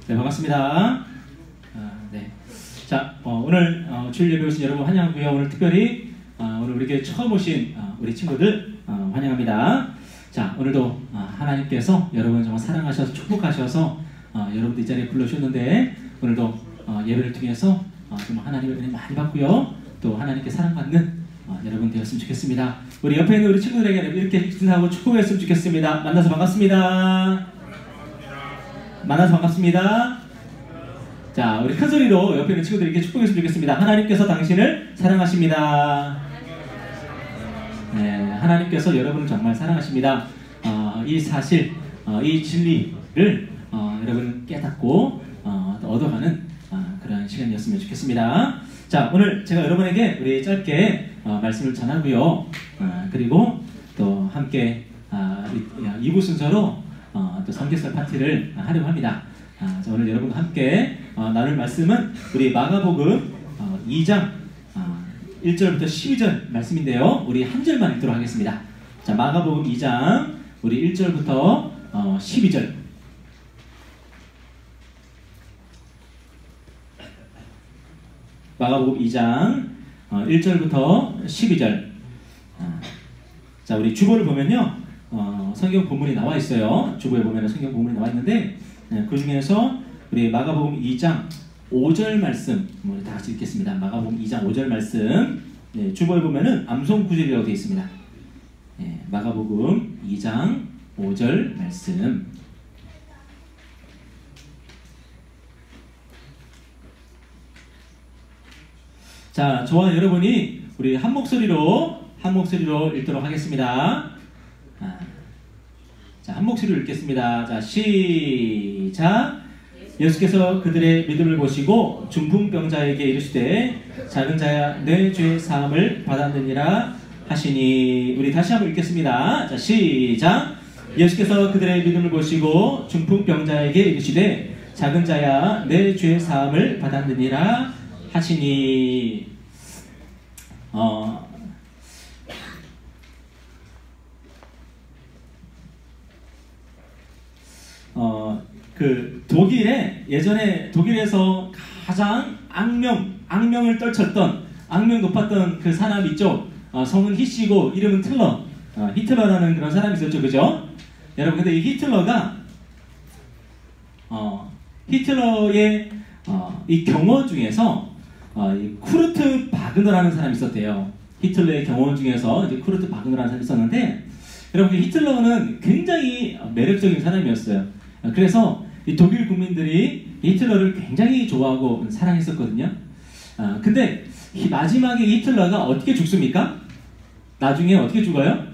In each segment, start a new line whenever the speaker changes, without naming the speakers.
네, 반갑습니다. 네. 자, 오늘 주일 예배 오신 여러분 환영하고요. 오늘 특별히 오늘 우리 교회 처음 오신 우리 친구들 환영합니다. 자, 오늘도 하나님께서 여러분 정말 사랑하셔서 축복하셔서 여러분들 이 자리에 불러주셨는데 오늘도 예배를 통해서 정말 하나님의 은혜 많이 받고요. 또 하나님께 사랑받는 여러분 되었으면 좋겠습니다. 우리 옆에 있는 우리 친구들에게 이렇게 인사하고 축복했으면 좋겠습니다. 만나서 반갑습니다. 만나서 반갑습니다. 자, 우리 큰 소리로 옆에 있는 친구들에게 축복했으면 좋겠습니다. 하나님께서 당신을 사랑하십니다. 네, 하나님께서 여러분을 정말 사랑하십니다. 이 사실, 이 진리를 여러분 깨닫고 얻어가는 그런 시간이었으면 좋겠습니다. 자, 오늘 제가 여러분에게 우리 짧게 말씀을 전하고요. 그리고 또 함께 2부 순서로 또 삼겹살 파티를 하려고 합니다. 자, 오늘 여러분과 함께 나눌 말씀은 우리 마가복음 2장 1절부터 12절 말씀인데요. 우리 한 절만 읽도록 하겠습니다. 자, 마가복음 2장 우리 1절부터 12절. 마가복음 2장 1절부터 12절. 자, 우리 주보를 보면요. 성경 본문이 나와 있어요. 주보에 보면 성경 본문이 나와 있는데 그 중에서 우리 마가복음 2장 5절 말씀 우리 다 같이 읽겠습니다. 마가복음 2장 5절 말씀. 주보에 보면은 암송 구절이라고 되어 있습니다. 마가복음 2장 5절 말씀. 자, 저와 여러분이 우리 한 목소리로 읽도록 하겠습니다. 자, 한 목소리로 읽겠습니다. 자, 시작. 예수께서 그들의 믿음을 보시고 중풍병자에게 이르시되 작은 자야 내 죄 사함을 받았느니라 하시니. 우리 다시 한번 읽겠습니다. 자, 시작. 예수께서 그들의 믿음을 보시고 중풍병자에게 이르시되 작은 자야 내 죄 사함을 받았느니라 하시니. 예전에 독일에서 가장 악명을 떨쳤던, 악명 높았던 그 사람 있죠? 성은 히시고 이름은 틀러. 히틀러라는 그런 사람이 있었죠, 그죠? 여러분, 근데 이 히틀러가, 히틀러의 이 경호 중에서, 이 쿠르트 바그너라는 사람이 있었대요. 히틀러의 경호 중에서 이제 쿠르트 바그너라는 사람이 있었는데, 여러분, 히틀러는 굉장히 매력적인 사람이었어요. 그래서 이 독일 국민들이 히틀러를 굉장히 좋아하고 사랑했었거든요. 근데 마지막에 히틀러가 어떻게 죽습니까? 나중에 어떻게 죽어요?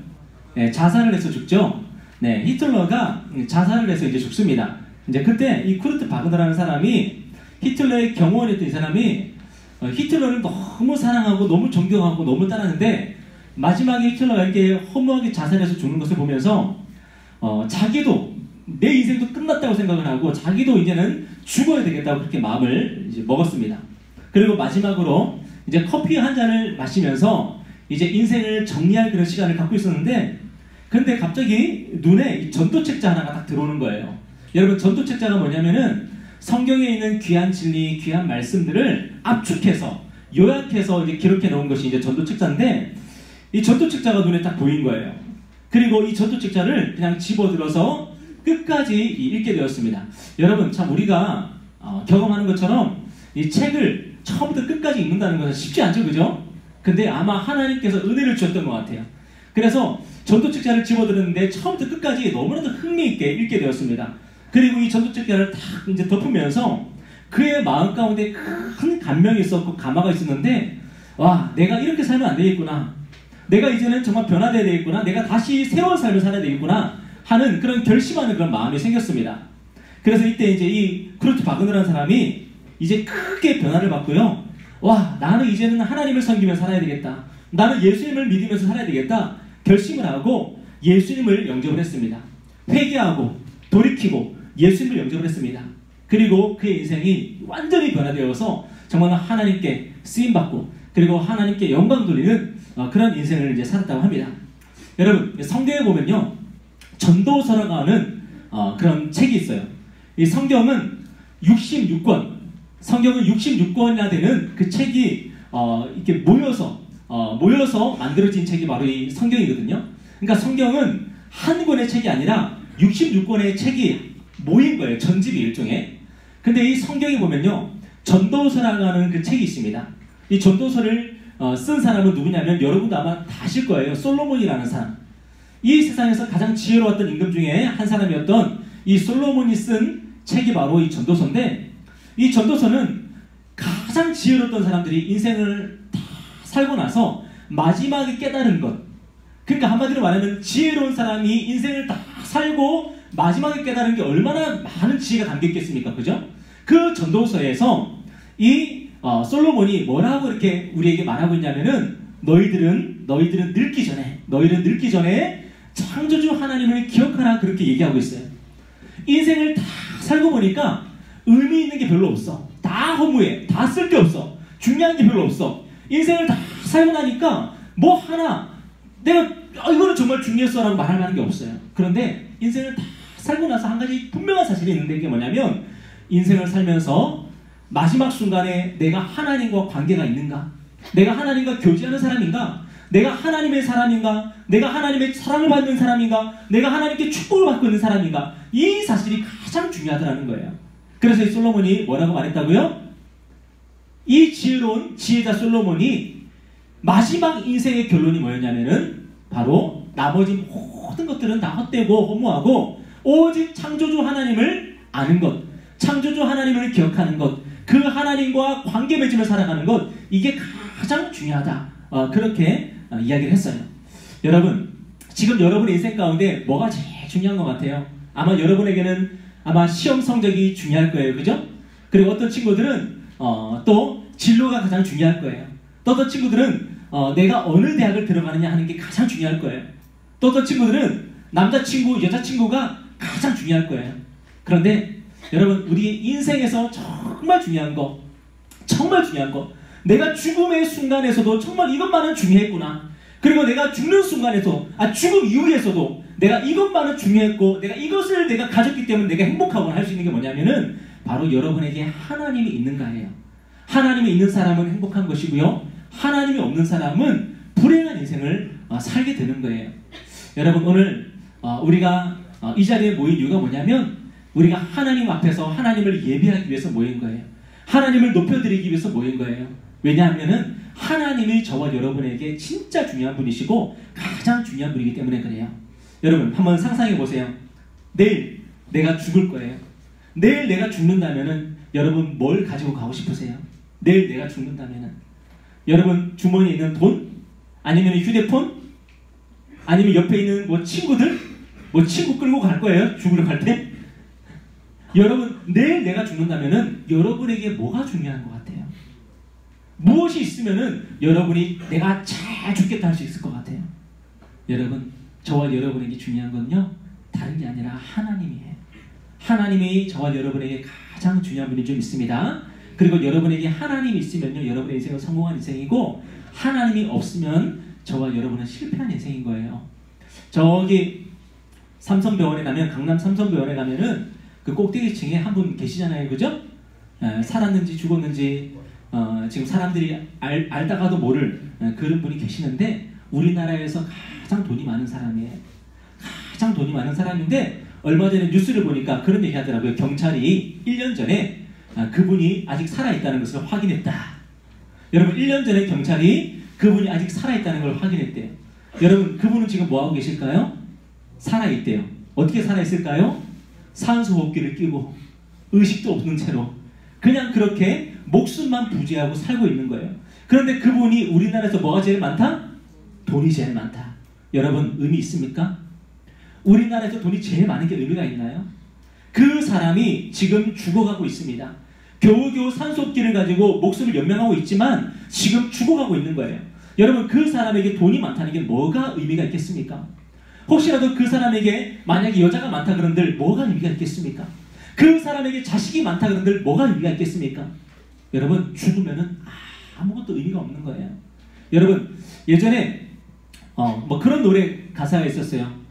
네, 자살을 해서 죽죠. 네, 히틀러가 자살을 해서 이제 죽습니다. 이제 그때 이 쿠르트 바그너라는 사람이 히틀러의 경호원이었던 이 사람이 히틀러를 너무 사랑하고 너무 존경하고 너무 따랐는데 마지막에 히틀러가 이렇게 허무하게 자살해서 죽는 것을 보면서 자기도 내 인생도 끝났다고 생각을 하고 자기도 이제는 죽어야 되겠다고 그렇게 마음을 이제 먹었습니다. 그리고 마지막으로 이제 커피 한 잔을 마시면서 이제 인생을 정리할 그런 시간을 갖고 있었는데, 근데 갑자기 눈에 전도책자 하나가 딱 들어오는 거예요. 여러분, 전도책자가 뭐냐면은 성경에 있는 귀한 진리, 귀한 말씀들을 압축해서 요약해서 이제 기록해 놓은 것이 이제 전도책자인데, 이 전도책자가 눈에 딱 보인 거예요. 그리고 이 전도책자를 그냥 집어들어서 끝까지 읽게 되었습니다. 여러분, 참 우리가 경험하는 것처럼 이 책을 처음부터 끝까지 읽는다는 것은 쉽지 않죠, 그죠? 근데 아마 하나님께서 은혜를 주셨던 것 같아요. 그래서 전도책자를 집어들었는데 처음부터 끝까지 너무나도 흥미있게 읽게 되었습니다. 그리고 이 전도책자를 딱 이제 덮으면서 그의 마음 가운데 큰 감명이 있었고 감화가 있었는데, 와, 내가 이렇게 살면 안 되겠구나. 내가 이제는 정말 변화되어야 되겠구나. 내가 다시 새로운 삶을 살아야 되겠구나 하는 그런 결심하는 그런 마음이 생겼습니다. 그래서 이때 이제 이 쿠르트 바그너라는 사람이 이제 크게 변화를 받고요. 와, 나는 이제는 하나님을 섬기면서 살아야 되겠다. 나는 예수님을 믿으면서 살아야 되겠다. 결심을 하고 예수님을 영접을 했습니다. 회개하고 돌이키고 예수님을 영접을 했습니다. 그리고 그의 인생이 완전히 변화되어서 정말 하나님께 쓰임받고 그리고 하나님께 영광 돌리는 그런 인생을 이제 살았다고 합니다. 여러분, 성경에 보면요, 전도서라고 하는 그런 책이 있어요. 이 성경은 66권, 성경은 66권이나 되는 그 책이 이렇게 모여서 만들어진 책이 바로 이 성경이거든요. 그러니까 성경은 한 권의 책이 아니라 66권의 책이 모인 거예요. 전집이 일종의. 근데 이 성경에 보면요, 전도서라고 하는 그 책이 있습니다. 이 전도서를 쓴 사람은 누구냐면 여러분도 아마 다 아실 거예요. 솔로몬이라는 사람. 이 세상에서 가장 지혜로웠던 임금 중에 한 사람이었던 이 솔로몬이 쓴 책이 바로 이 전도서인데, 이 전도서는 가장 지혜로웠던 사람들이 인생을 다 살고 나서 마지막에 깨달은 것, 그러니까 한마디로 말하면 지혜로운 사람이 인생을 다 살고 마지막에 깨달은 게 얼마나 많은 지혜가 담겨 있겠습니까? 그죠? 그 전도서에서 이 솔로몬이 뭐라고 이렇게 우리에게 말하고 있냐면은 너희들은 늙기 전에 창조주 하나님을 기억하라, 그렇게 얘기하고 있어요. 인생을 다 살고 보니까 의미 있는 게 별로 없어. 다 허무해. 다 쓸데없어. 중요한 게 별로 없어. 인생을 다 살고 나니까 뭐 하나 내가 이거는 정말 중요했어 라고 말할 만한 게 없어요. 그런데 인생을 다 살고 나서 한 가지 분명한 사실이 있는데, 그게 뭐냐면 인생을 살면서 마지막 순간에 내가 하나님과 관계가 있는가? 내가 하나님과 교제하는 사람인가? 내가 하나님의 사람인가? 내가 하나님의 사랑을 받는 사람인가? 내가 하나님께 축복을 받고 있는 사람인가? 이 사실이 가장 중요하다는 거예요. 그래서 이 솔로몬이 뭐라고 말했다고요? 이 지혜로운 지혜자 솔로몬이 마지막 인생의 결론이 뭐였냐면은 바로 나머지 모든 것들은 다 헛되고 허무하고 오직 창조주 하나님을 아는 것, 창조주 하나님을 기억하는 것, 그 하나님과 관계 맺으며 살아가는 것, 이게 가장 중요하다. 그렇게 이야기를 했어요. 여러분, 지금 여러분의 인생 가운데 뭐가 제일 중요한 것 같아요? 아마 여러분에게는 아마 시험 성적이 중요할 거예요. 그죠? 그리고 어떤 친구들은 또 진로가 가장 중요할 거예요. 또 어떤 친구들은 내가 어느 대학을 들어가느냐 하는 게 가장 중요할 거예요. 또 어떤 친구들은 남자친구, 여자친구가 가장 중요할 거예요. 그런데 여러분, 우리 인생에서 정말 중요한 거, 내가 죽음의 순간에서도 정말 이것만은 중요했구나. 그리고 내가 죽는 순간에서, 죽음 이후에서도 내가 이것만은 중요했고, 내가 이것을 내가 가졌기 때문에 내가 행복하구나 할 수 있는 게 뭐냐면은 바로 여러분에게 하나님이 있는가예요. 하나님이 있는 사람은 행복한 것이고요, 하나님이 없는 사람은 불행한 인생을 살게 되는 거예요. 여러분, 오늘 우리가 이 자리에 모인 이유가 뭐냐면 우리가 하나님 앞에서 하나님을 예배하기 위해서 모인 거예요. 하나님을 높여드리기 위해서 모인 거예요. 왜냐하면은 하나님이 저와 여러분에게 진짜 중요한 분이시고 가장 중요한 분이기 때문에 그래요. 여러분, 한번 상상해 보세요. 내일 내가 죽을 거예요. 내일 내가 죽는다면은 여러분 뭘 가지고 가고 싶으세요? 내일 내가 죽는다면은 여러분 주머니에 있는 돈? 아니면 휴대폰? 아니면 옆에 있는 뭐 친구들? 뭐 친구 끌고 갈 거예요? 죽으러 갈 때? 여러분, 내일 내가 죽는다면은 여러분에게 뭐가 중요한 것 같아요? 무엇이 있으면은 여러분이 내가 잘 죽겠다 할 수 있을 것 같아요? 여러분, 저와 여러분에게 중요한 건요, 다른 게 아니라 하나님이에요. 하나님이 저와 여러분에게 가장 중요한 분이 좀 있습니다. 그리고 여러분에게 하나님이 있으면요, 여러분의 인생은 성공한 인생이고, 하나님이 없으면 저와 여러분은 실패한 인생인 거예요. 저기 삼성병원에 가면, 강남 삼성병원에 가면은 그 꼭대기층에 한 분 계시잖아요. 그죠? 살았는지 죽었는지 지금 사람들이 알다가도 모를 그런 분이 계시는데, 우리나라에서 가장 돈이 많은 사람이에요. 가장 돈이 많은 사람인데, 얼마 전에 뉴스를 보니까 그런 얘기 하더라고요. 경찰이 1년 전에 그분이 아직 살아있다는 것을 확인했다. 여러분, 1년 전에 경찰이 그분이 아직 살아있다는 걸 확인했대요. 여러분, 그분은 지금 뭐하고 계실까요? 살아있대요. 어떻게 살아있을까요? 산소호흡기를 끼고 의식도 없는 채로 그냥 그렇게 목숨만 부지하고 살고 있는 거예요. 그런데 그분이 우리나라에서 뭐가 제일 많다? 돈이 제일 많다. 여러분, 의미 있습니까? 우리나라에서 돈이 제일 많은 게 의미가 있나요? 그 사람이 지금 죽어가고 있습니다. 겨우겨우 산소호흡기를 가지고 목숨을 연명하고 있지만 지금 죽어가고 있는 거예요. 여러분, 그 사람에게 돈이 많다는 게 뭐가 의미가 있겠습니까? 혹시라도 그 사람에게 만약에 여자가 많다 그런들 뭐가 의미가 있겠습니까? 그 사람에게 자식이 많다 그런들 뭐가 의미가 있겠습니까? 여러분, 죽으면은 아무것도 의미가 없는 거예요. 여러분, 예전에 뭐 그런 노래 가사가 있었어요.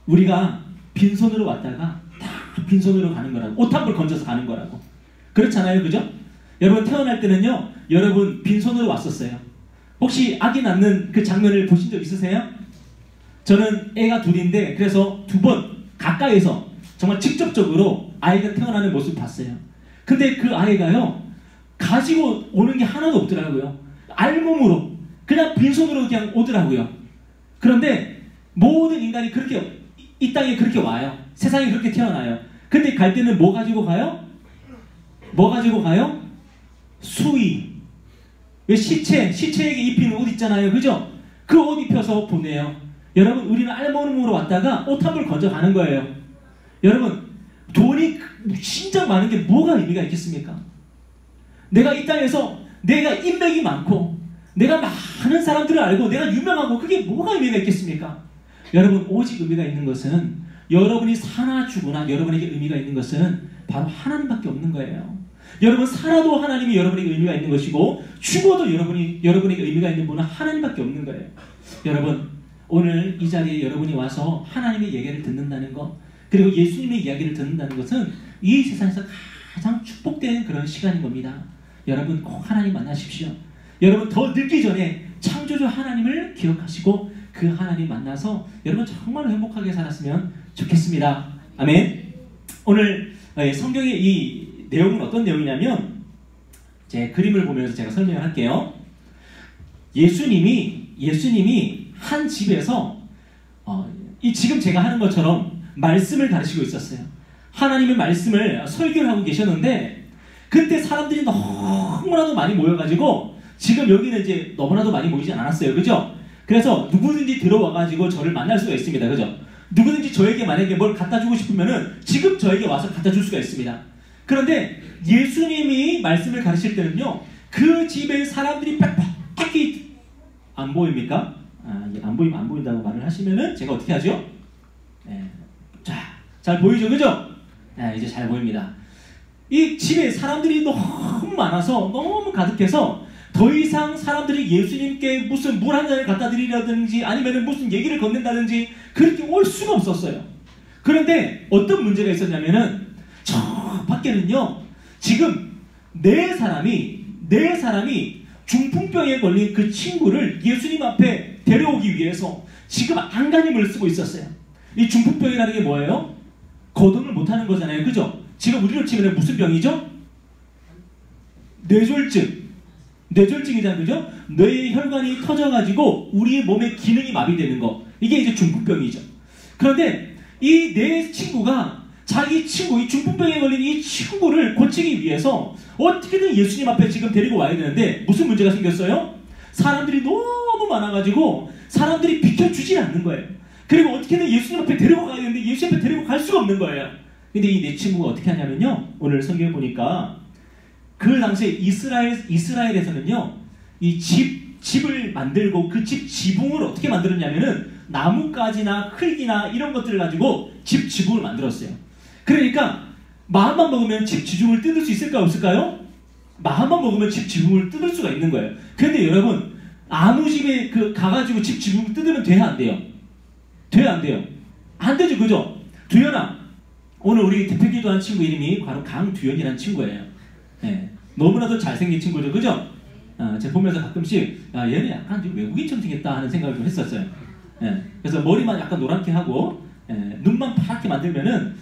우리가 빈손으로 왔다가 다 빈손으로 가는 거라고, 옷 한 벌 건져서 가는 거라고. 그렇잖아요. 그죠? 여러분 태어날 때는요. 여러분 빈손으로 왔었어요. 혹시 아기 낳는 그 장면을 보신 적 있으세요? 저는 애가 둘인데 그래서 2번 가까이서 정말 직접적으로 아이가 태어나는 모습을 봤어요. 근데 그 아이가요. 가지고 오는 게 하나도 없더라고요. 알몸으로 그냥 빈손으로 그냥 오더라고요. 그런데 모든 인간이 그렇게 이 땅에 그렇게 와요. 세상에 그렇게 태어나요. 근데 갈 때는 뭐 가지고 가요? 뭐 가지고 가요? 수의. 왜 시체에게 입히는 옷 있잖아요. 그죠? 그 옷 입혀서 보내요. 여러분 우리는 알몸으로 왔다가 옷 한 벌 건져 가는 거예요. 여러분 돈이 진짜 많은 게 뭐가 의미가 있겠습니까? 내가 이 땅에서 내가 인맥이 많고 내가 많은 사람들을 알고 내가 유명하고 그게 뭐가 의미가 있겠습니까? 여러분 오직 의미가 있는 것은 여러분이 사나 죽으나 여러분에게 의미가 있는 것은 바로 하나님밖에 없는 거예요. 여러분 살아도 하나님이 여러분에게 의미가 있는 것이고 죽어도 여러분에게 의미가 있는 분은 하나님밖에 없는 거예요. 여러분 오늘 이 자리에 여러분이 와서 하나님의 얘기를 듣는다는 것 그리고 예수님의 이야기를 듣는다는 것은 이 세상에서 가장 축복된 그런 시간인 겁니다. 여러분 꼭 하나님 만나십시오. 여러분 더 늙기 전에 창조주 하나님을 기억하시고 그 하나님 만나서 여러분 정말 행복하게 살았으면 좋겠습니다. 아멘. 오늘 성경의 이 내용은 어떤 내용이냐면 제 그림을 보면서 제가 설명을 할게요. 예수님이 한 집에서 지금 제가 하는 것처럼 말씀을 가르치고 있었어요. 하나님의 말씀을 설교를 하고 계셨는데 그때 사람들이 너무나도 많이 모여가지고 지금 여기는 이제 너무나도 많이 모이지 않았어요. 그죠? 그래서 누구든지 들어와가지고 저를 만날 수가 있습니다. 그죠? 누구든지 저에게 만약에 뭘 갖다 주고 싶으면은 지금 저에게 와서 갖다 줄 수가 있습니다. 그런데 예수님이 말씀을 가르칠 때는요, 그 집에 사람들이 빽빽히 안 보입니까? 안 보이면 안 보인다고 말을 하시면은 제가 어떻게 하죠? 자, 잘 보이죠? 그죠? 이제 잘 보입니다. 이 집에 사람들이 너무 많아서 너무 가득해서 더 이상 사람들이 예수님께 무슨 물 한 잔을 갖다 드리라든지 아니면 무슨 얘기를 건넨다든지 그렇게 올 수가 없었어요. 그런데 어떤 문제가 있었냐면은 저 밖에는요 지금 네 사람이 중풍병에 걸린 그 친구를 예수님 앞에 데려오기 위해서 지금 안간힘을 쓰고 있었어요. 이 중풍병이라는 게 뭐예요? 거동을 못하는 거잖아요. 그죠? 지금 우리로 치면 무슨 병이죠? 뇌졸중이잖아요. 그죠? 뇌의 혈관이 터져가지고 우리의 몸의 기능이 마비되는 거. 이게 이제 중풍병이죠. 그런데 이 네 친구가 자기 친구, 이 중풍병에 걸린 이 친구를 고치기 위해서 어떻게든 예수님 앞에 지금 데리고 와야 되는데 무슨 문제가 생겼어요? 사람들이 너무 많아가지고 사람들이 비켜주질 않는 거예요. 그리고 어떻게든 예수님 앞에 데리고 가야 되는데 예수님 앞에 데리고 갈 수가 없는 거예요. 근데 이 네 친구가 어떻게 하냐면요. 오늘 성경에 보니까 그 당시에 이스라엘에서는요. 이 집을 만들고 그 집 지붕을 어떻게 만들었냐면은 나뭇가지나 흙이나 이런 것들을 가지고 집 지붕을 만들었어요. 그러니까 마음만 먹으면 집 지붕을 뜯을 수 있을까요? 없을까요? 마음만 먹으면 집 지붕을 뜯을 수가 있는 거예요. 그런데 여러분 아무 집에 가가지고 집 지붕을 뜯으면 돼요? 안 돼요? 돼요? 안 돼요? 안 되죠. 그죠? 두현아, 오늘 우리 대표 기도한 친구 이름이 바로 강두현이라는 친구예요. 네, 너무나도 잘생긴 친구죠. 그죠? 제가 보면서 가끔씩 얘는 약간 좀 외국인처럼 생겼다 하는 생각을 좀 했었어요. 그래서 머리만 약간 노랗게 하고 눈만 파랗게 만들면은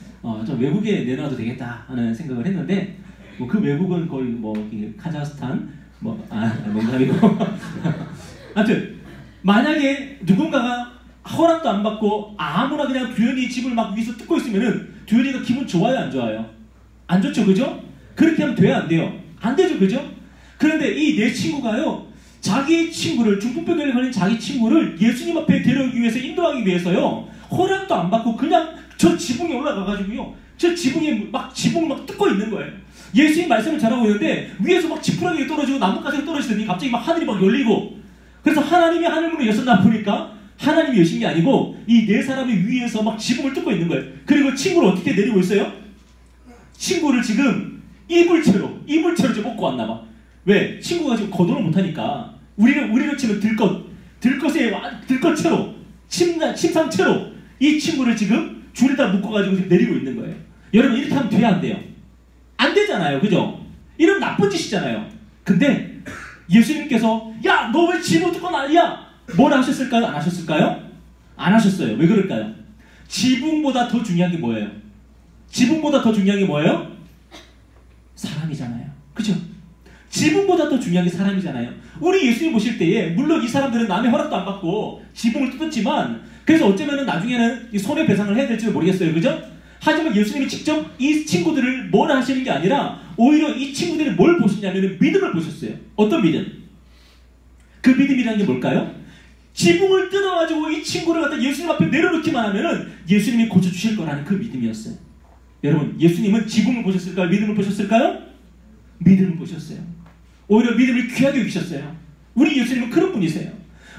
좀 외국에 내놔도 되겠다 하는 생각을 했는데 그 외국은 거의 카자흐스탄 농담이고 하여튼 만약에 누군가가 허락도 안 받고 아무나 그냥 두현이 집을 막 위에서 뜯고 있으면은 두현이가 기분 좋아요? 안 좋아요? 안 좋죠. 그죠? 그렇게 하면 돼요? 안 돼요? 안 되죠. 그죠? 그런데 이 네 친구가요 자기 친구를 중풍병에 걸린 자기 친구를 예수님 앞에 데려오기 위해서 인도하기 위해서요 허락도 안 받고 그냥 저 지붕에 올라가가지고요 저 지붕에 지붕을 막 뜯고 있는 거예요. 예수님 말씀을 잘하고 있는데 위에서 막 지푸라기가 떨어지고 나뭇가지가 떨어지더니 갑자기 막 하늘이 막 열리고 그래서 하나님이 하늘문을 여셨나 보니까 하나님이 여신 게 아니고 이 네 사람이 위에서 막 지붕을 뜯고 있는 거예요. 그리고 친구를 어떻게 내리고 있어요? 친구를 지금 이불채로 지금 먹고 왔나 봐. 왜? 친구가 지금 거동을 못하니까 우리로 치면 들것채로 침상채로 이 친구를 지금 줄에다 묶어가지고 지금 내리고 있는 거예요. 여러분 이렇게 하면 돼야 안 돼요? 안 되잖아요. 그죠? 이런 나쁜 짓이잖아요. 근데 예수님께서 야, 너 왜 지붕 뜯고 난리야? 뭘 하셨을까요? 안 하셨을까요? 안 하셨어요. 왜 그럴까요? 지붕보다 더 중요한 게 뭐예요? 지붕보다 더 중요한 게 뭐예요? 사람이잖아요. 그죠? 지붕보다 더 중요한 게 사람이잖아요. 우리 예수님 보실 때에 물론 이 사람들은 남의 허락도 안 받고 지붕을 뜯었지만 그래서 어쩌면 나중에는 손해배상을 해야 될지도 모르겠어요. 그죠? 하지만 예수님이 직접 이 친구들을 뭘 하시는 게 아니라 오히려 이 친구들이 뭘 보시냐면 믿음을 보셨어요. 어떤 믿음? 그 믿음이라는 게 뭘까요? 지붕을 뜯어가지고 이 친구를 갖다 예수님 앞에 내려놓기만 하면은 예수님이 고쳐주실 거라는 그 믿음이었어요. 여러분, 예수님은 지붕을 보셨을까요? 믿음을 보셨을까요? 믿음을 보셨어요. 오히려 믿음을 귀하게 여기셨어요. 우리 예수님은 그런 분이세요.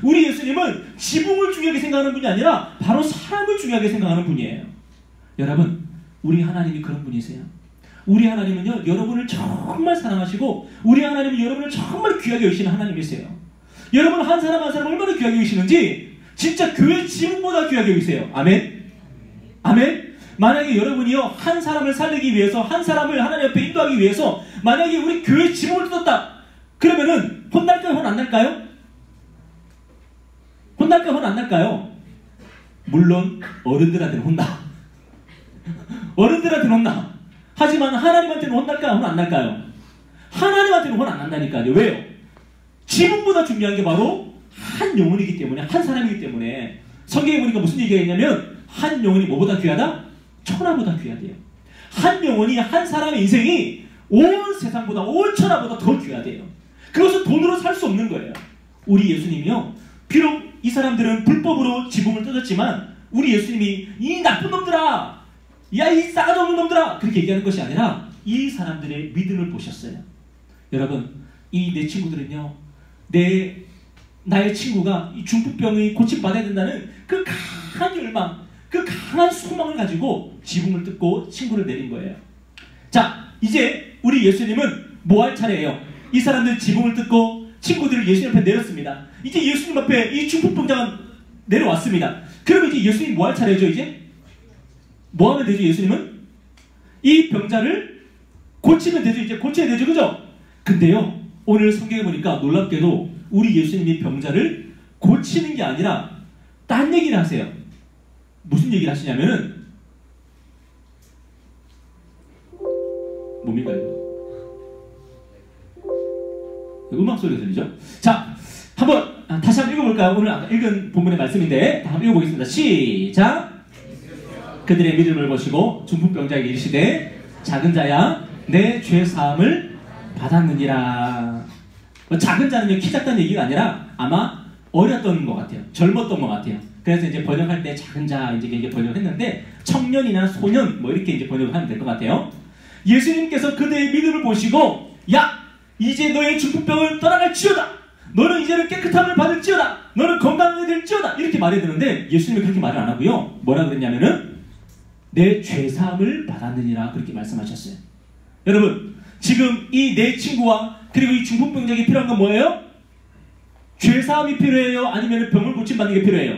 우리 예수님은 지붕을 중요하게 생각하는 분이 아니라 바로 사람을 중요하게 생각하는 분이에요. 여러분, 우리 하나님이 그런 분이세요. 우리 하나님은요, 여러분을 정말 사랑하시고 우리 하나님은 여러분을 정말 귀하게 여기시는 하나님이세요. 여러분 한 사람 한 사람 얼마나 귀하게 여기시는지 진짜 교회 지붕보다 귀하게 여기세요. 아멘? 아멘? 만약에 여러분이요 한 사람을 살리기 위해서 한 사람을 하나님 앞에 인도하기 위해서 만약에 우리 교회 지붕을 뜯었다 그러면은 혼날까요? 혼 안 날까요? 혼날까요? 혼 안 날까요? 물론 어른들한테는 혼나. 어른들한테는 혼나. 하지만 하나님한테는 혼날까요? 혼 안 날까요? 하나님한테는 혼 안 난다니까요. 왜요? 지붕보다 중요한 게 바로 한 영혼이기 때문에, 한 사람이기 때문에. 성경에 보니까 무슨 얘기가 있냐면 한 영혼이 뭐보다 귀하다? 천하보다 귀하대요. 한 영혼이, 한 사람의 인생이 온 세상보다, 온 천하보다 더 귀하대요. 그것은 돈으로 살 수 없는 거예요. 우리 예수님이요, 비록 이 사람들은 불법으로 지붕을 뜯었지만 우리 예수님이 이 나쁜 놈들아, 야 이 싸가지 없는 놈들아, 그렇게 얘기하는 것이 아니라 이 사람들의 믿음을 보셨어요. 여러분, 이 내 친구들은요, 나의 친구가 이 중풍병이 고침받아야 된다는 그 강한 열망, 그 강한 소망을 가지고 지붕을 뜯고 친구를 내린 거예요. 자, 이제 우리 예수님은 뭐 할 차례예요? 이 사람들 지붕을 뜯고 친구들을 예수님 앞에 내렸습니다. 이제 예수님 앞에 이 중풍병자가 내려왔습니다. 그럼 이제 예수님 뭐 할 차례죠? 이제 뭐 하면 되죠? 예수님은 이 병자를 고치면 되죠. 이제 고쳐야 되죠. 그죠? 근데요, 오늘 성경에 보니까 놀랍게도 우리 예수님이 병자를 고치는 게 아니라 딴 얘기를 하세요. 무슨 얘기를 하시냐면은 뭡니까 이거? 음악 소리가 들리죠? 자, 다시 한번 읽어볼까요? 오늘 아까 읽은 본문의 말씀인데 한번 읽어보겠습니다. 시작! 그들의 믿음을 보시고 중풍병자에게 이르시되 작은 자야 내 죄 사함을 받았느니라. 작은 자는요, 키 작다는 얘기가 아니라 아마 어렸던 것 같아요. 젊었던 것 같아요. 그래서 이제 번역할 때 작은 자 이제 번역을 했는데 청년이나 소년 뭐 이렇게 이제 번역을 하면 될 것 같아요. 예수님께서 그들의 믿음을 보시고 야, 이제 너의 중풍병을 떠나갈지어다. 너는 이제는 깨끗함을 받을지어다. 너는 건강하게 될지어다. 이렇게 말해드는데 예수님이 그렇게 말을 안 하고요. 뭐라 그랬냐면은 내 죄사함을 받았느니라 그렇게 말씀하셨어요. 여러분, 지금 이 내 친구와 그리고 이 중풍병자에게 필요한 건 뭐예요? 죄사함이 필요해요? 아니면 병을 고침받는 게 필요해요?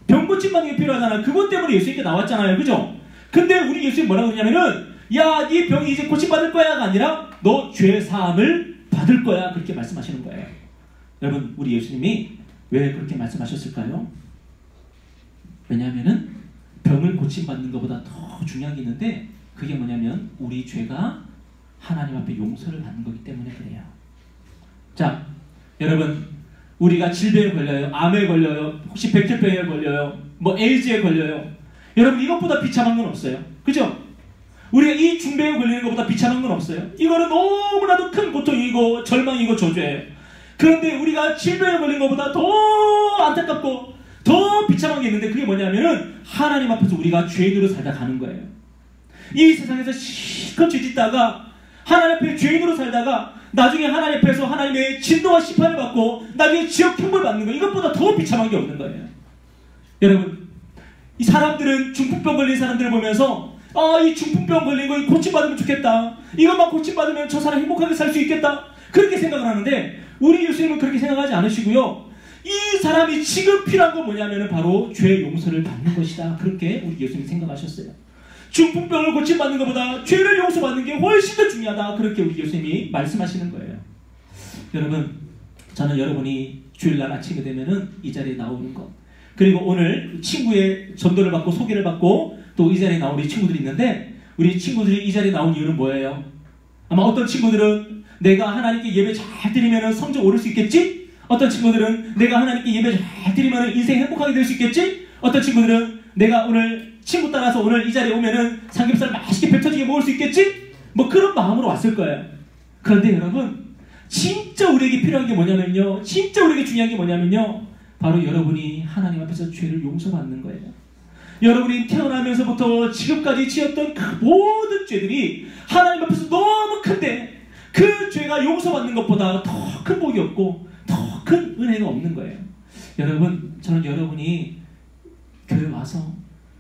병 고침받는 게 필요하잖아요. 그것 때문에 예수님께 나왔잖아요. 그죠? 근데 우리 예수님 뭐라고 그러냐면은 야, 네 병이 이제 고침받을 거야가 아니라 너 죄사함을 받을 거야. 그렇게 말씀하시는 거예요. 여러분, 우리 예수님이 왜 그렇게 말씀하셨을까요? 왜냐하면은 병을 고침받는 것보다 더 중요한 게 있는데 그게 뭐냐면 우리 죄가 하나님 앞에 용서를 받는 거기 때문에 그래요. 자, 여러분, 우리가 질병에 걸려요. 암에 걸려요. 혹시 백혈병에 걸려요. 뭐 에이즈에 걸려요. 여러분, 이것보다 비참한 건 없어요. 그죠? 우리가 이 중병에 걸리는 것보다 비참한 건 없어요. 이거는 너무나도 큰 고통이고 절망이고 저주예요. 그런데 우리가 질병에 걸린 것보다 더 안타깝고 더 비참한 게 있는데 그게 뭐냐면은 하나님 앞에서 우리가 죄인으로 살다 가는 거예요. 이 세상에서 실컷 죄짓다가 하나님 앞에 죄인으로 살다가 나중에 하나님 앞에서 하나님의 진노와 심판을 받고 나중에 지옥 형벌 받는 거, 이것보다 더 비참한 게 없는 거예요. 여러분, 이 사람들은 중풍병 걸린 사람들을 보면서 이 중풍병 걸린 거 고침받으면 좋겠다. 이것만 고침받으면 저 사람 행복하게 살 수 있겠다. 그렇게 생각을 하는데 우리 예수님은 그렇게 생각하지 않으시고요. 이 사람이 지금 필요한 건 뭐냐면 바로 죄 용서를 받는 것이다. 그렇게 우리 예수님이 생각하셨어요. 중풍병을 고침받는 것보다 죄를 용서받는 게 훨씬 더 중요하다. 그렇게 우리 예수님이 말씀하시는 거예요. 여러분, 저는 여러분이 주일날 아침이 되면은 이 자리에 나오는 것, 그리고 오늘 친구의 전도를 받고 소개를 받고 또 이 자리에 나온 우리 친구들이 있는데, 우리 친구들이 이 자리에 나온 이유는 뭐예요? 아마 어떤 친구들은 내가 하나님께 예배 잘 드리면 성적 오를 수 있겠지? 어떤 친구들은 내가 하나님께 예배 잘 드리면 인생 행복하게 될 수 있겠지? 어떤 친구들은 내가 오늘 친구 따라서 오늘 이 자리에 오면은 삼겹살 맛있게 배 터지게 먹을 수 있겠지? 뭐 그런 마음으로 왔을 거예요. 그런데 여러분, 진짜 우리에게 필요한 게 뭐냐면요, 진짜 우리에게 중요한 게 뭐냐면요, 바로 여러분이 하나님 앞에서 죄를 용서받는 거예요. 여러분이 태어나면서부터 지금까지 지었던 그 모든 죄들이 하나님 앞에서 너무 큰데 그 죄가 용서받는 것보다 더 큰 복이 없고 더 큰 은혜가 없는 거예요. 여러분, 저는 여러분이 교회 와서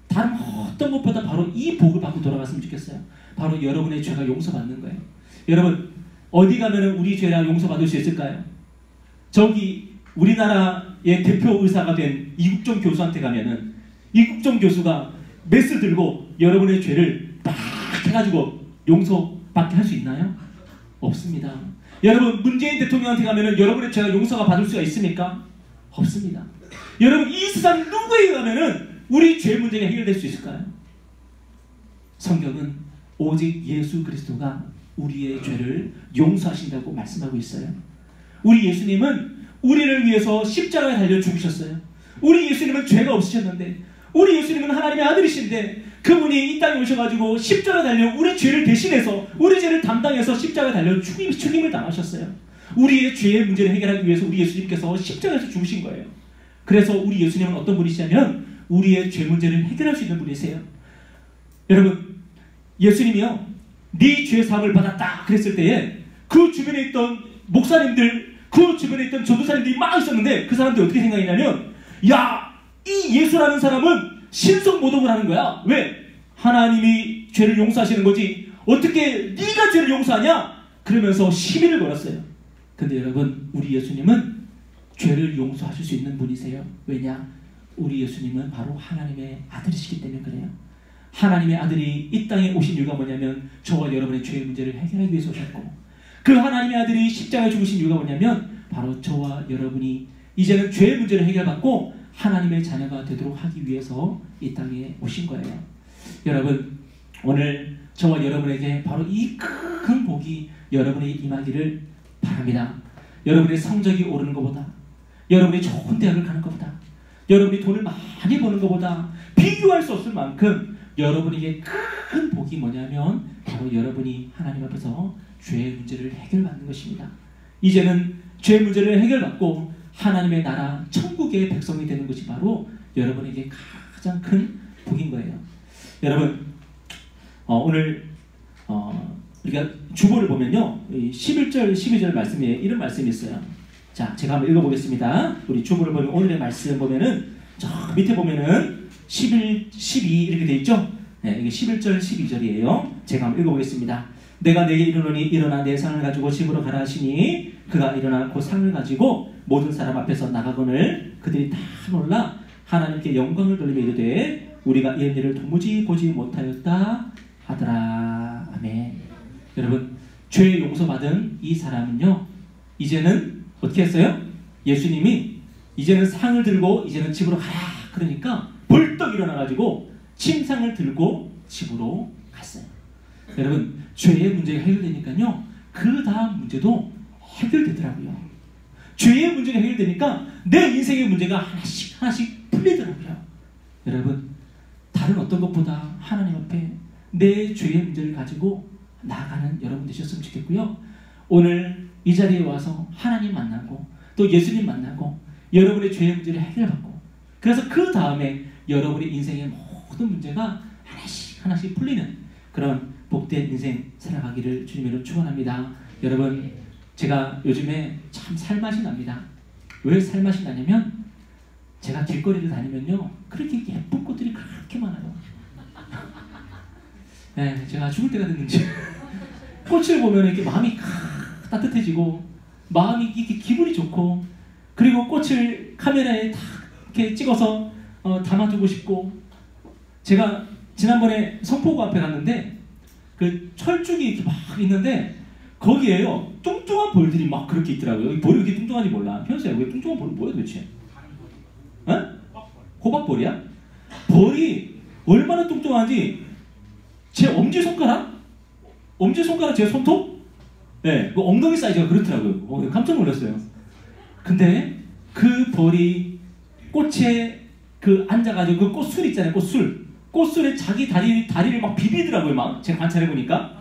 다른 어떤 것보다 바로 이 복을 받고 돌아갔으면 좋겠어요. 바로 여러분의 죄가 용서받는 거예요. 여러분, 어디 가면 우리 죄가 용서받을 수 있을까요? 저기 우리나라의 대표 의사가 된 이국종 교수한테 가면은 이국종 교수가 메스 들고 여러분의 죄를 막 해가지고 용서받게 할 수 있나요? 없습니다. 여러분, 문재인 대통령한테 가면은 여러분의 죄가 용서가 받을 수가 있습니까? 없습니다. 여러분, 이 세상 누구에게 가면은 우리 죄 문제가 해결될 수 있을까요? 성경은 오직 예수 그리스도가 우리의 죄를 용서하신다고 말씀하고 있어요. 우리 예수님은 우리를 위해서 십자가에 달려 죽으셨어요. 우리 예수님은 죄가 없으셨는데, 우리 예수님은 하나님의 아들이신데, 그분이 이 땅에 오셔가지고 십자가에 달려 우리 죄를 대신해서, 우리 죄를 담당해서 십자가에 달려 죽임을 당하셨어요. 우리의 죄의 문제를 해결하기 위해서 우리 예수님께서 십자가에서 죽으신 거예요. 그래서 우리 예수님은 어떤 분이시냐면 우리의 죄 문제를 해결할 수 있는 분이세요. 여러분, 예수님이요, 네 죄 사함을 받았다 그랬을 때에 그 주변에 있던 목사님들, 그 주변에 있던 전도사님들이 막 있었는데, 그 사람들이 어떻게 생각했냐면, 야, 이 예수라는 사람은 신성모독을 하는 거야. 왜? 하나님이 죄를 용서하시는 거지 어떻게 네가 죄를 용서하냐? 그러면서 시비를 걸었어요. 근데 여러분, 우리 예수님은 죄를 용서하실 수 있는 분이세요. 왜냐? 우리 예수님은 바로 하나님의 아들이시기 때문에 그래요. 하나님의 아들이 이 땅에 오신 이유가 뭐냐면 저와 여러분의 죄의 문제를 해결하기 위해서 오셨고, 그 하나님의 아들이 십자가에 죽으신 이유가 뭐냐면 바로 저와 여러분이 이제는 죄의 문제를 해결받고 하나님의 자녀가 되도록 하기 위해서 이 땅에 오신 거예요. 여러분, 오늘 저와 여러분에게 바로 이 큰 복이 여러분의 임하기를 바랍니다. 여러분의 성적이 오르는 것보다, 여러분이 좋은 대학을 가는 것보다, 여러분이 돈을 많이 버는 것보다 비교할 수 없을 만큼 여러분에게 큰 복이 뭐냐면 바로 여러분이 하나님 앞에서 죄의 문제를 해결받는 것입니다. 이제는 죄의 문제를 해결받고 하나님의 나라 천국의 백성이 되는 것이 바로 여러분에게 가장 큰 복인 거예요. 여러분, 오늘 우리가 주보를 보면요, 11절 12절 말씀에 이런 말씀이 있어요. 자, 제가 한번 읽어보겠습니다. 우리 주보를 보면 오늘의 말씀 보면은 저 밑에 보면은 11, 12 이렇게 돼 있죠. 네, 이게 11절 12절이에요. 제가 한번 읽어보겠습니다. 내가 내게 이르노니 일어나 내 상을 가지고 집으로 가라 하시니 그가 일어나 그 상을 가지고 모든 사람 앞에서 나가거늘 그들이 다 놀라 하나님께 영광을 돌리며 이르되 우리가 이런 일을 도무지 보지 못하였다 하더라. 아멘. 여러분, 죄 용서받은 이 사람은요, 이제는 어떻게 했어요? 예수님이 이제는 상을 들고 이제는 집으로 가라 그러니까 벌떡 일어나가지고 침상을 들고 집으로 갔어요. 여러분, 죄의 문제가 해결되니까요, 그 다음 문제도 해결되더라고요. 죄의 문제가 해결되니까 내 인생의 문제가 하나씩 하나씩 풀리더라고요. 여러분, 다른 어떤 것보다 하나님 앞에 내 죄의 문제를 가지고 나아가는 여러분 되셨으면 좋겠고요. 오늘 이 자리에 와서 하나님 만나고 또 예수님 만나고 여러분의 죄의 문제를 해결받고, 그래서 그 다음에 여러분의 인생의 모든 문제가 하나씩 하나씩 풀리는 그런 복된 인생 살아가기를 주님으로 축원합니다. 여러분, 제가 요즘에 참 살맛이 납니다. 왜 살맛이 나냐면 제가 길거리를 다니면요, 그렇게 예쁜 꽃들이 그렇게 많아요. 네, 제가 죽을 때가 됐는지 꽃을 보면 이렇게 마음이 따뜻해지고 마음이 이렇게 기분이 좋고, 그리고 꽃을 카메라에 다 이렇게 찍어서 담아두고 싶고, 제가 지난번에 성포구 앞에 갔는데 그 철쭉이 이렇게 막 있는데 거기에요 뚱뚱한 볼들이 막 그렇게 있더라고요. 볼이 왜 이렇게 뚱뚱한지 몰라. 현수야, 왜 뚱뚱한 볼은 뭐야 도대체? 어? 호박볼이야? 볼이 얼마나 뚱뚱한지 제 엄지손가락 제 손톱? 네, 그 엉덩이 사이즈가 그렇더라고요. 깜짝 놀랐어요. 근데 그 볼이 꽃에 그 앉아가지고 그 꽃술 있잖아요. 꽃술에 자기 다리를 막 비비더라고요. 막 제가 관찰해보니까.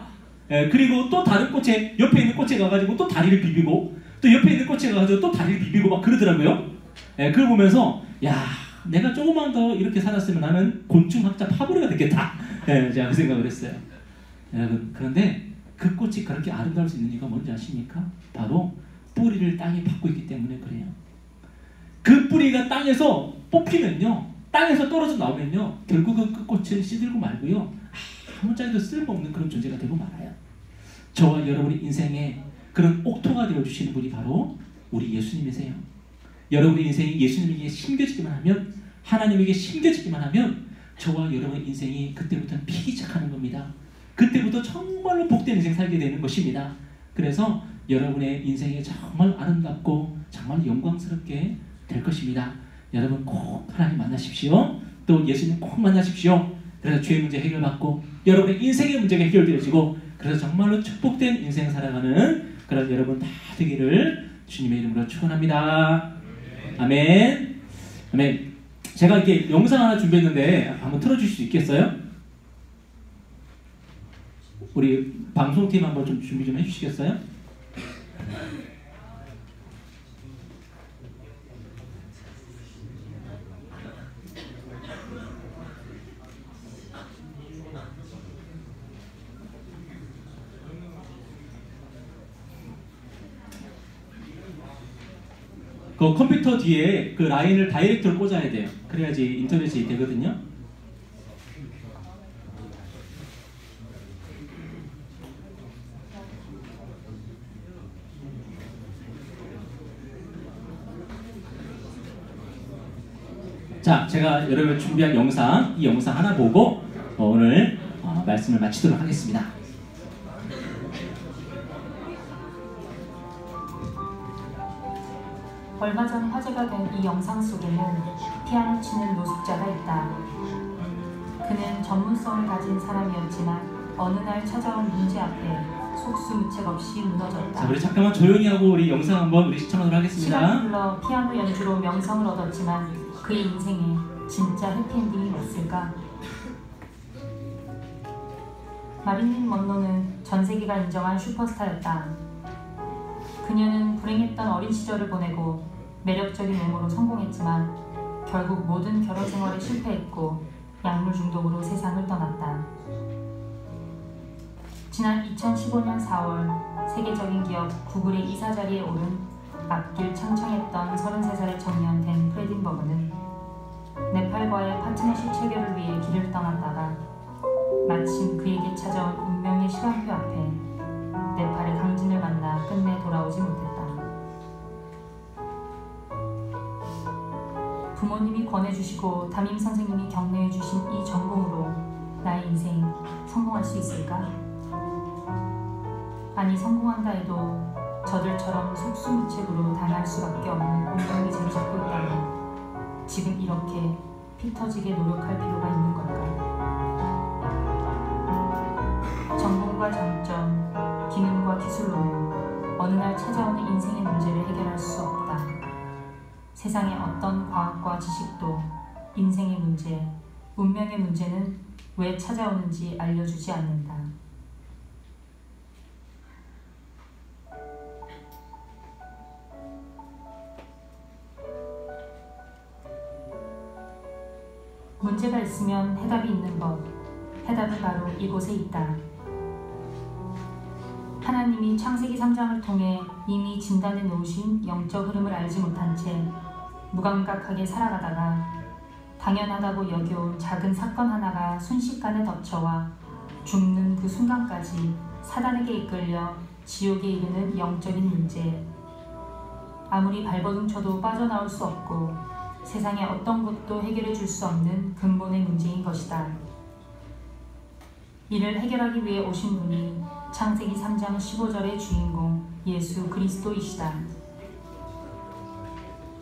예, 그리고 또 다른 꽃에 옆에 있는 꽃에 가가지고 또 다리를 비비고 또 옆에 있는 꽃에 가가지고 또 다리를 비비고 막 그러더라고요. 예, 그걸 보면서 야, 내가 조금만 더 이렇게 살았으면 나는 곤충학자 파브르가 됐겠다. 예, 제가 그 생각을 했어요. 여러분, 그런데 그 꽃이 그렇게 아름다울 수 있는 이유가 뭔지 아십니까? 바로 뿌리를 땅에 받고 있기 때문에 그래요. 그 뿌리가 땅에서 뽑히면요, 땅에서 떨어져 나오면요, 결국은 그 꽃을 시들고 말고요, 아무짝에도 쓸모없는 그런 존재가 되고 말아요. 저와 여러분의 인생에 그런 옥토가 되어주시는 분이 바로 우리 예수님이세요. 여러분의 인생이 예수님에게 심겨지기만 하면, 하나님에게 심겨지기만 하면 저와 여러분의 인생이 그때부터는 피기 시작하는 겁니다. 그때부터 정말로 복된 인생 살게 되는 것입니다. 그래서 여러분의 인생이 정말 아름답고 정말 영광스럽게 될 것입니다. 여러분 꼭 하나님 만나십시오. 또 예수님 꼭 만나십시오. 그래서 죄의 문제 해결받고 여러분의 인생의 문제가 해결되어지고, 그래서 정말로 축복된 인생 살아가는 그런 여러분 다 되기를 주님의 이름으로 축원합니다. 아멘. 아멘. 제가 이렇게 영상 하나 준비했는데 한번 틀어주실 수 있겠어요? 우리 방송팀 한번 좀 준비 좀 해주시겠어요? 그 컴퓨터 뒤에 그 라인을 다이렉트로 꽂아야 돼요. 그래야지 인터넷이 되거든요. 자, 제가 여러분 준비한 영상, 이 영상 하나 보고 오늘 말씀을 마치도록 하겠습니다.
얼마 전 화제가 된 이 영상 속에는 피아노 치는 노숙자가 있다. 그는 전문성을 가진 사람이었지만 어느 날 찾아온 문제 앞에 속수무책 없이 무너졌다.
자, 우리 잠깐만 조용히 하고 우리 영상 한번 우리 시청하도록 하겠습니다.
시간이 흘러 피아노 연주로 명성을 얻었지만 그의 인생에 진짜 해피엔딩이 왔을까? 마릴린 먼로는 전 세계가 인정한 슈퍼스타였다. 그녀는 불행했던 어린 시절을 보내고 매력적인 외모로 성공했지만 결국 모든 결혼 생활에 실패했고 약물 중독으로 세상을 떠났다. 지난 2015년 4월 세계적인 기업 구글의 이사 자리에 오른 앞길 창창했던 33살의 청년 댄 프레딘버그는 네팔과의 파트너십 체결을 위해 길을 떠났다가 마침 그에게 찾아온 운명의 시간표 앞에 네팔의 강진을 만나 끝내 돌아오지 못했다. 부모님이 권해주시고 담임선생님이 격려해주신 이 전공으로 나의 인생 성공할 수 있을까? 아니, 성공한다 해도 저들처럼 속수무책으로 당할 수밖에 없는 운명이 자리 잡고 있다면 지금 이렇게 피 터지게 노력할 필요가 있는 걸까? 전공과 장점, 기능과 기술로는 어느 날 찾아오는 인생의 문제를 해결할 수 없다. 세상의 어떤 과학과 지식도 인생의 문제, 운명의 문제는 왜 찾아오는지 알려주지 않는다. 문제가 있으면 해답이 있는 법, 해답은 바로 이곳에 있다. 하나님이 창세기 3장을 통해 이미 진단해 놓으신 영적 흐름을 알지 못한 채 무감각하게 살아가다가 당연하다고 여겨온 작은 사건 하나가 순식간에 덮쳐와 죽는 그 순간까지 사단에게 이끌려 지옥에 이르는 영적인 문제. 아무리 발버둥 쳐도 빠져나올 수 없고 세상의 어떤 것도 해결해 줄 수 없는 근본의 문제인 것이다. 이를 해결하기 위해 오신 분이 창세기 3장 15절의 주인공 예수 그리스도이시다.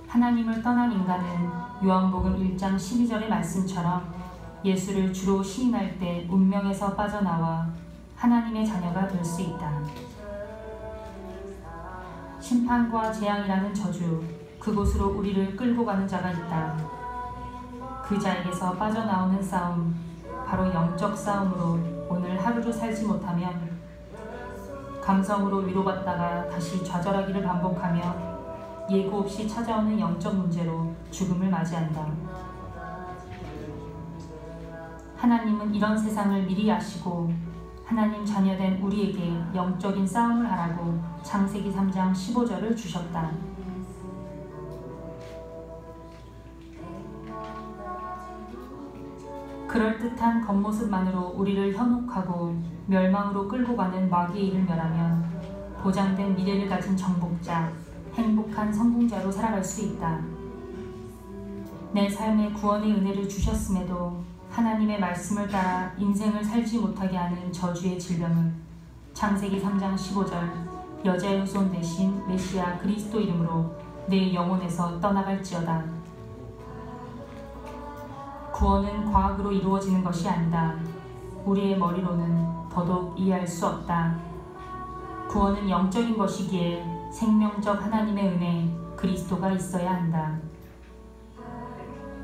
하나님을 떠난 인간은 요한복음 1장 12절의 말씀처럼 예수를 주로 시인할 때 운명에서 빠져나와 하나님의 자녀가 될 수 있다. 심판과 재앙이라는 저주, 그곳으로 우리를 끌고 가는 자가 있다. 그 자에게서 빠져나오는 싸움, 바로 영적 싸움으로 오늘 하루를 살지 못하면 감성으로 위로받다가 다시 좌절하기를 반복하며 예고 없이 찾아오는 영적 문제로 죽음을 맞이한다. 하나님은 이런 세상을 미리 아시고 하나님 자녀된 우리에게 영적인 싸움을 하라고 창세기 3장 15절을 주셨다. 그럴듯한 겉모습만으로 우리를 현혹하고 멸망으로 끌고 가는 마귀의 일을 멸하면 보장된 미래를 가진 정복자, 행복한 성공자로 살아갈 수 있다. 내 삶에 구원의 은혜를 주셨음에도 하나님의 말씀을 따라 인생을 살지 못하게 하는 저주의 질병은 창세기 3장 15절 여자의 후손 대신 메시아 그리스도 이름으로 내 영혼에서 떠나갈지어다. 구원은 과학으로 이루어지는 것이 아니다. 우리의 머리로는 더더욱 이해할 수 없다. 구원은 영적인 것이기에 생명적 하나님의 은혜 그리스도가 있어야 한다.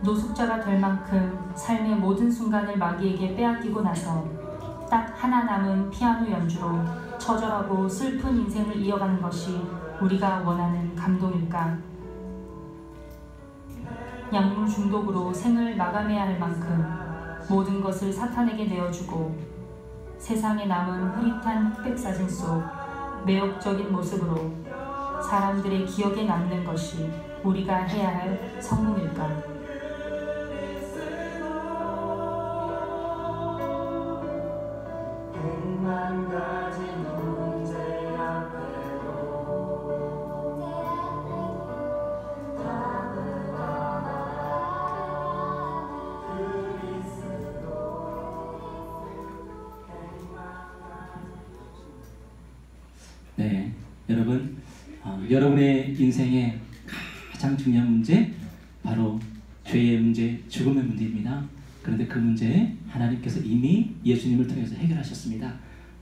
노숙자가 될 만큼 삶의 모든 순간을 마귀에게 빼앗기고 나서 딱 하나 남은 피아노 연주로 처절하고 슬픈 인생을 이어가는 것이 우리가 원하는 감동일까? 약물 중독으로 생을 마감해야 할 만큼 모든 것을 사탄에게 내어주고 세상에 남은 흐릿한 흑백사진 속 매혹적인 모습으로 사람들의 기억에 남는 것이 우리가 해야 할 성공일까?
네, 여러분, 여러분의 인생의 가장 중요한 문제 바로 죄의 문제, 죽음의 문제입니다. 그런데 그 문제 하나님께서 이미 예수님을 통해서 해결하셨습니다.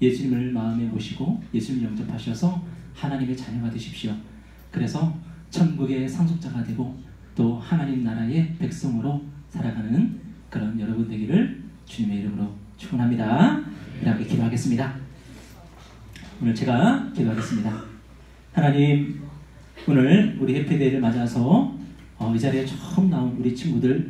예수님을 마음에 모시고 예수님을 영접하셔서 하나님의 자녀가 되십시오. 그래서 천국의 상속자가 되고 또 하나님 나라의 백성으로 살아가는 그런 여러분 되기를 주님의 이름으로 축원합니다. 이렇게 기도하겠습니다. 오늘 제가 기도하겠습니다. 하나님, 오늘 우리 해피데이를 맞아서 이 자리에 처음 나온 우리 친구들